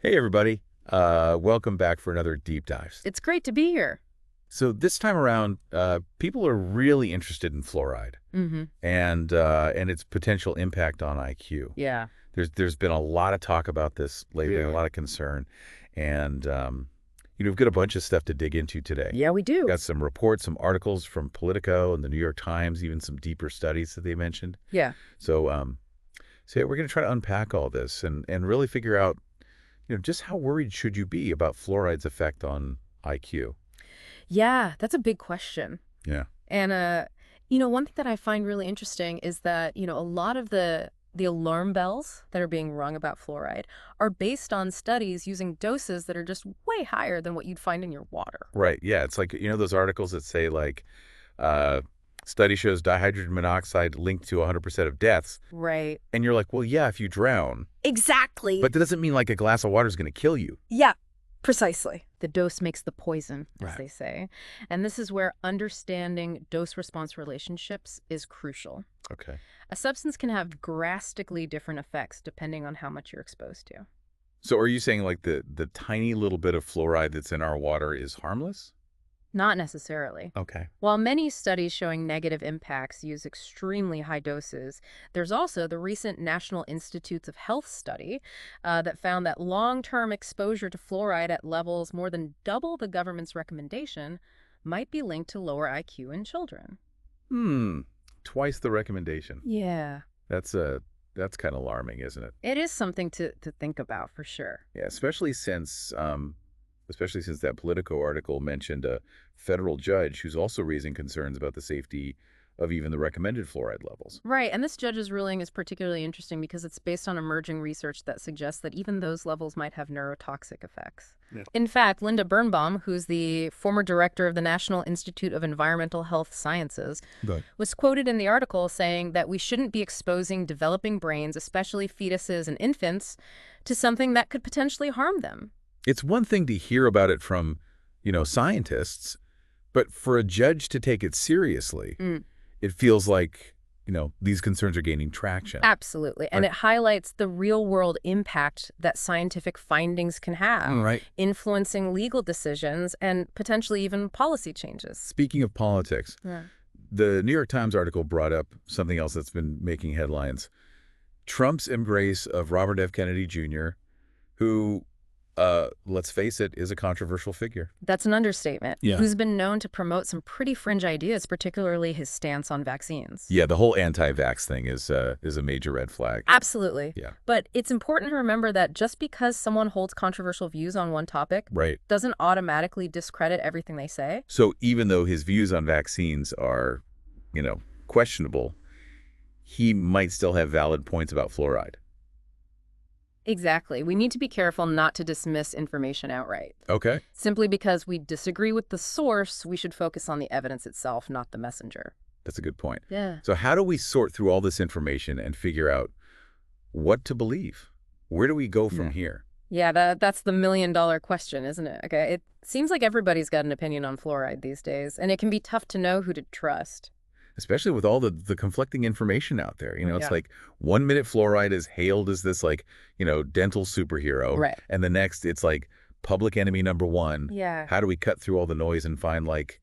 Hey, everybody. Welcome back for another Deep Dives. It's great to be here. So this time around, people are really interested in fluoride Mm-hmm. and its potential impact on IQ. Yeah. There's been a lot of talk about this lately, a lot of concern, and we've got a bunch of stuff to dig into today. Yeah, we do. Got some reports, some articles from Politico and the New York Times, even some deeper studies that they mentioned. Yeah. So, yeah, we're going to try to unpack all this and really figure out, just how worried should you be about fluoride's effect on IQ? Yeah, that's a big question. Yeah. And, one thing that I find really interesting is that, a lot of the alarm bells that are being rung about fluoride are based on studies using doses that are just way higher than what you'd find in your water. Right. Yeah. It's like, those articles that say like, study shows dihydrogen monoxide linked to 100% of deaths. Right. And you're like, well, yeah, if you drown. Exactly. But that doesn't mean like a glass of water is going to kill you. Yeah, precisely. The dose makes the poison, as Right. they say. And this is where understanding dose-response relationships is crucial. Okay. A substance can have drastically different effects depending on how much you're exposed to. So are you saying like the tiny little bit of fluoride that's in our water is harmless? Not necessarily. Okay. While many studies showing negative impacts use extremely high doses, there's also the recent National Institutes of Health study that found that long-term exposure to fluoride at levels more than double the government's recommendation might be linked to lower IQ in children. Twice the recommendation. Yeah. That's kind of alarming, isn't it? It is something to think about for sure. Yeah, especially since that Politico article mentioned a federal judge who's also raising concerns about the safety of even the recommended fluoride levels. Right, and this judge's ruling is particularly interesting because it's based on emerging research that suggests that even those levels might have neurotoxic effects. Yeah. In fact, Linda Birnbaum, who's the former director of the National Institute of Environmental Health Sciences, was quoted in the article saying that we shouldn't be exposing developing brains, especially fetuses and infants, to something that could potentially harm them. It's one thing to hear about it from, scientists, but for a judge to take it seriously, it feels like, these concerns are gaining traction. Absolutely. And it highlights the real-world impact that scientific findings can have, Right. influencing legal decisions and potentially even policy changes. Speaking of politics, Yeah. the New York Times article brought up something else that's been making headlines. Trump's embrace of Robert F. Kennedy Jr., who, let's face it, is a controversial figure. That's an understatement. Yeah. Who's been known to promote some pretty fringe ideas, particularly his stance on vaccines. Yeah, the whole anti-vax thing is a major red flag. Absolutely. Yeah. But it's important to remember that just because someone holds controversial views on one topic Right. doesn't automatically discredit everything they say. So even though his views on vaccines are, questionable, he might still have valid points about fluoride. Exactly. We need to be careful not to dismiss information outright. Okay. Simply because we disagree with the source, we should focus on the evidence itself, not the messenger. That's a good point. Yeah. So how do we sort through all this information and figure out what to believe? Where do we go from here? Yeah, that's the million-dollar question, isn't it? Okay, it seems like everybody's got an opinion on fluoride these days, and it can be tough to know who to trust. Especially with all the conflicting information out there. It's Yeah. like 1 minute fluoride is hailed as this like, dental superhero. Right. And the next it's like public enemy number one. Yeah. How do we cut through all the noise and find like,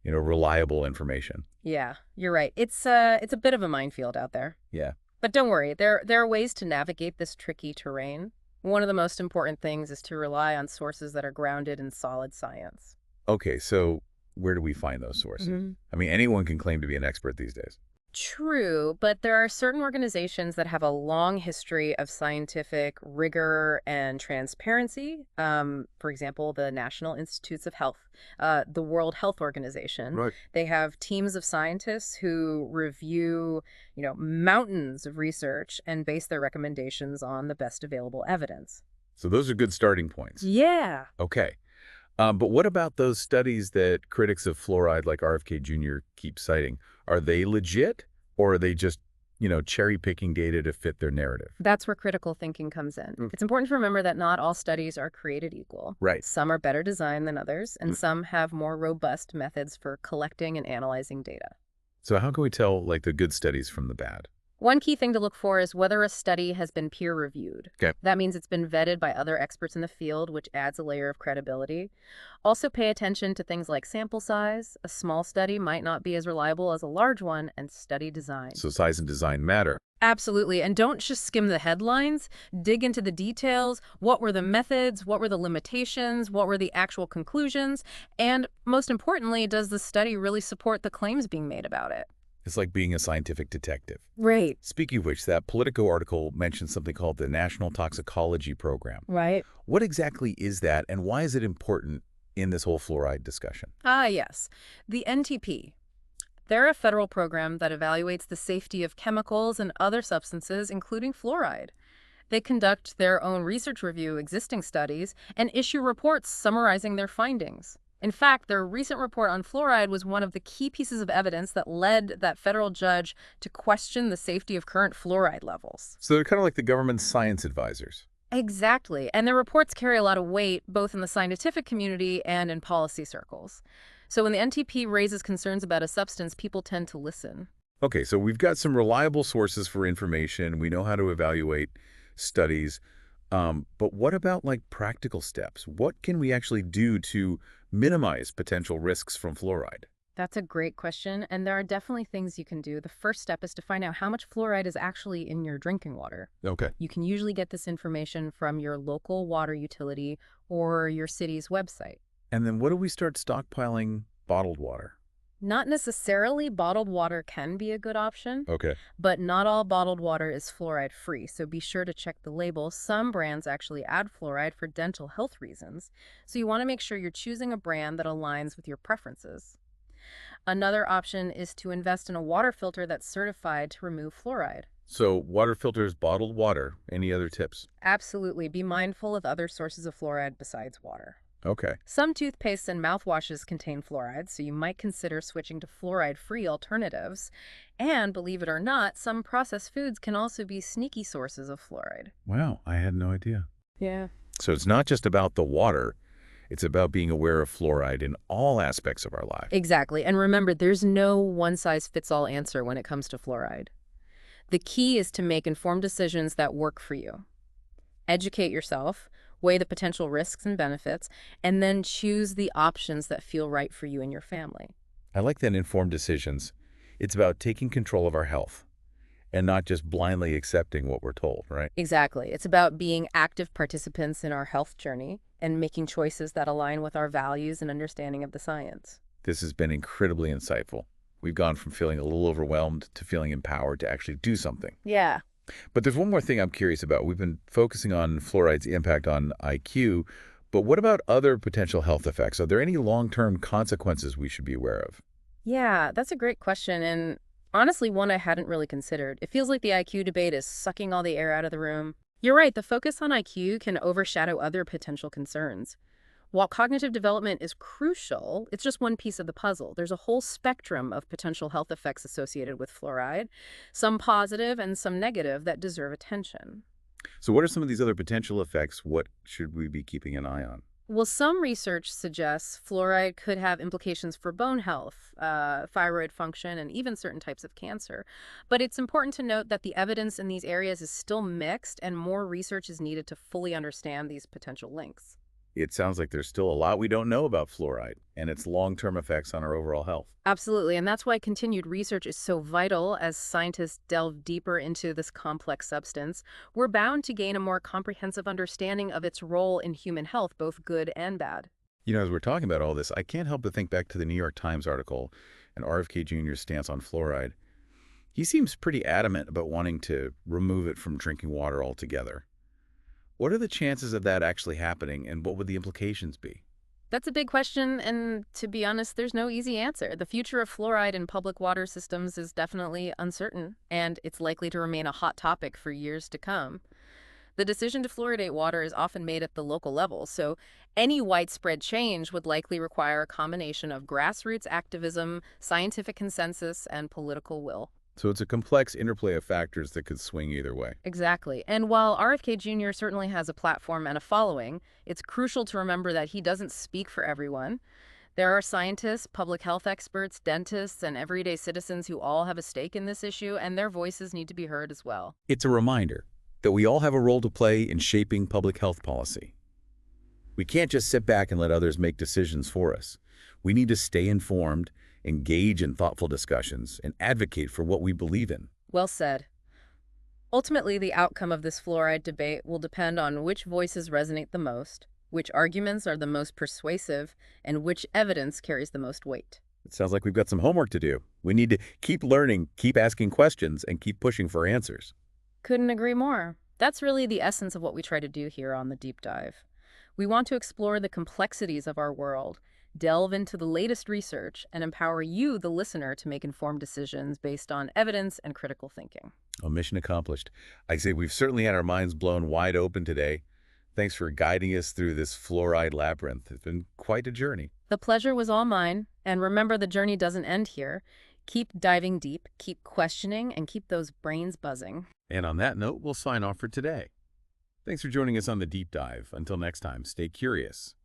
reliable information? Yeah, you're right. It's a bit of a minefield out there. Yeah. But don't worry, there are ways to navigate this tricky terrain. One of the most important things is to rely on sources that are grounded in solid science. Okay, so where do we find those sources? I mean, anyone can claim to be an expert these days. True, but there are certain organizations that have a long history of scientific rigor and transparency. For example, the National Institutes of Health, the World Health Organization. Right. They have teams of scientists who review, mountains of research and base their recommendations on the best available evidence. So those are good starting points. Yeah. Okay. But what about those studies that critics of fluoride like RFK Jr. keep citing? Are they legit, or are they just, cherry-picking data to fit their narrative? That's where critical thinking comes in. It's important to remember that not all studies are created equal. Right. Some are better designed than others, and some have more robust methods for collecting and analyzing data. So how can we tell, like, the good studies from the bad? One key thing to look for is whether a study has been peer-reviewed. Okay. That means it's been vetted by other experts in the field, which adds a layer of credibility. Also, pay attention to things like sample size. A small study might not be as reliable as a large one, and study design. So size and design matter. Absolutely. And don't just skim the headlines. Dig into the details. What were the methods? What were the limitations? What were the actual conclusions? And most importantly, does the study really support the claims being made about it? It's like being a scientific detective. Right. Speaking of which, that Politico article mentioned something called the National Toxicology Program. Right. What exactly is that, and why is it important in this whole fluoride discussion? Ah, yes. The NTP. They're a federal program that evaluates the safety of chemicals and other substances, including fluoride. They conduct their own research review existing studies and issue reports summarizing their findings. In fact, their recent report on fluoride was one of the key pieces of evidence that led that federal judge to question the safety of current fluoride levels. So they're kind of like the government's science advisors. Exactly. And their reports carry a lot of weight, both in the scientific community and in policy circles. So when the NTP raises concerns about a substance, people tend to listen. Okay, so we've got some reliable sources for information. We know how to evaluate studies. But what about like practical steps? What can we actually do to minimize potential risks from fluoride? That's a great question, and there are definitely things you can do. The first step is to find out how much fluoride is actually in your drinking water. Okay. You can usually get this information from your local water utility or your city's website. And then what do we start stockpiling bottled water? Not necessarily bottled water can be a good option, Okay. but not all bottled water is fluoride free, so be sure to check the label. Some brands actually add fluoride for dental health reasons, so you want to make sure you're choosing a brand that aligns with your preferences. Another option is to invest in a water filter that's certified to remove fluoride. So water filters, bottled water. Any other tips? Absolutely, be mindful of other sources of fluoride besides water. Okay. Some toothpastes and mouthwashes contain fluoride, so you might consider switching to fluoride-free alternatives. And believe it or not, some processed foods can also be sneaky sources of fluoride. Wow, I had no idea. Yeah. So it's not just about the water. It's about being aware of fluoride in all aspects of our life. Exactly. And remember, there's no one-size-fits-all answer when it comes to fluoride. The key is to make informed decisions that work for you. Educate yourself, weigh the potential risks and benefits, and then choose the options that feel right for you and your family. I like that informed decisions. It's about taking control of our health and not just blindly accepting what we're told, right? Exactly. It's about being active participants in our health journey and making choices that align with our values and understanding of the science. This has been incredibly insightful. We've gone from feeling a little overwhelmed to feeling empowered to actually do something. Yeah. But there's one more thing I'm curious about. We've been focusing on fluoride's impact on IQ, but what about other potential health effects? Are there any long-term consequences we should be aware of? Yeah, that's a great question, and honestly, one I hadn't really considered. It feels like the IQ debate is sucking all the air out of the room. You're right, the focus on IQ can overshadow other potential concerns. While cognitive development is crucial, it's just one piece of the puzzle. There's a whole spectrum of potential health effects associated with fluoride, some positive and some negative that deserve attention. So what are some of these other potential effects? What should we be keeping an eye on? Well, some research suggests fluoride could have implications for bone health, thyroid function, and even certain types of cancer. But it's important to note that the evidence in these areas is still mixed, and more research is needed to fully understand these potential links. It sounds like there's still a lot we don't know about fluoride and its long-term effects on our overall health. Absolutely, and that's why continued research is so vital as scientists delve deeper into this complex substance. We're bound to gain a more comprehensive understanding of its role in human health, both good and bad. You know, as we're talking about all this, I can't help but think back to the New York Times article and RFK Jr.'s stance on fluoride. He seems pretty adamant about wanting to remove it from drinking water altogether. What are the chances of that actually happening, and what would the implications be? That's a big question, and to be honest, there's no easy answer. The future of fluoride in public water systems is definitely uncertain, and it's likely to remain a hot topic for years to come. The decision to fluoridate water is often made at the local level, so any widespread change would likely require a combination of grassroots activism, scientific consensus, and political will. So it's a complex interplay of factors that could swing either way. Exactly. And while RFK Jr. certainly has a platform and a following, it's crucial to remember that he doesn't speak for everyone. There are scientists, public health experts, dentists, and everyday citizens who all have a stake in this issue, and their voices need to be heard as well. It's a reminder that we all have a role to play in shaping public health policy. We can't just sit back and let others make decisions for us. We need to stay informed, engage in thoughtful discussions, and advocate for what we believe in. Well said. Ultimately, the outcome of this fluoride debate will depend on which voices resonate the most, which arguments are the most persuasive, and which evidence carries the most weight. It sounds like we've got some homework to do. We need to keep learning, keep asking questions, and keep pushing for answers. Couldn't agree more. That's really the essence of what we try to do here on the Deep Dive. We want to explore the complexities of our world, delve into the latest research, and empower you, the listener, to make informed decisions based on evidence and critical thinking. Oh, mission accomplished. I say we've certainly had our minds blown wide open today. Thanks for guiding us through this fluoride labyrinth. It's been quite a journey. The pleasure was all mine, and remember, the journey doesn't end here. Keep diving deep, keep questioning, and keep those brains buzzing. And on that note, we'll sign off for today. Thanks for joining us on the Deep Dive. Until next time, stay curious,